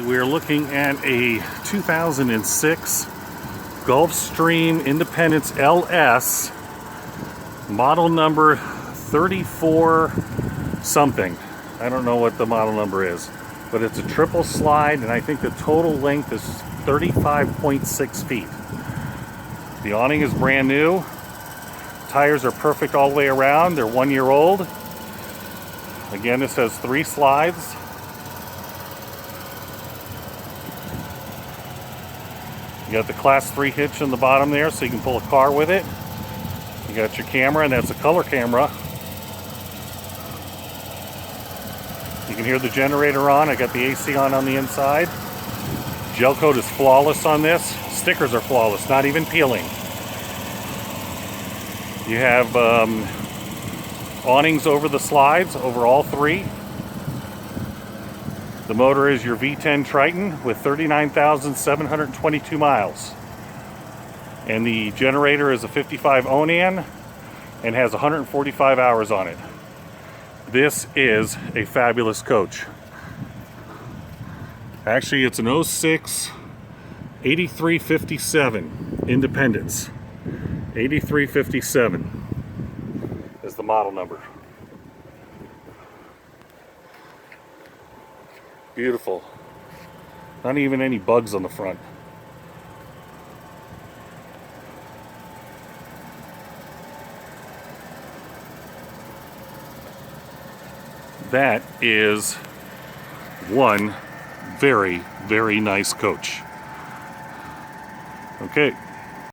We're looking at a 2006 Gulfstream Independence LS, model number 34 something. I don't know what the model number is, but it's a triple slide, and I think the total length is 35.6 feet. The awning is brand new. Tires are perfect all the way around. They're 1 year old. Again, this has 3 slides. You got the class 3 hitch in the bottom there, so you can pull a car with it. You got your camera, and that's a color camera. You can hear the generator on. I got the AC on the inside. Gel coat is flawless on this. Stickers are flawless, not even peeling. You have awnings over the slides, over all 3. The motor is your V10 Triton with 39,722 miles. And the generator is a 55 Onan and has 145 hours on it. This is a fabulous coach. Actually, it's an 06 8357 Independence. 8357 is the model number. Beautiful. Not even any bugs on the front. That is one very, very nice coach. Okay.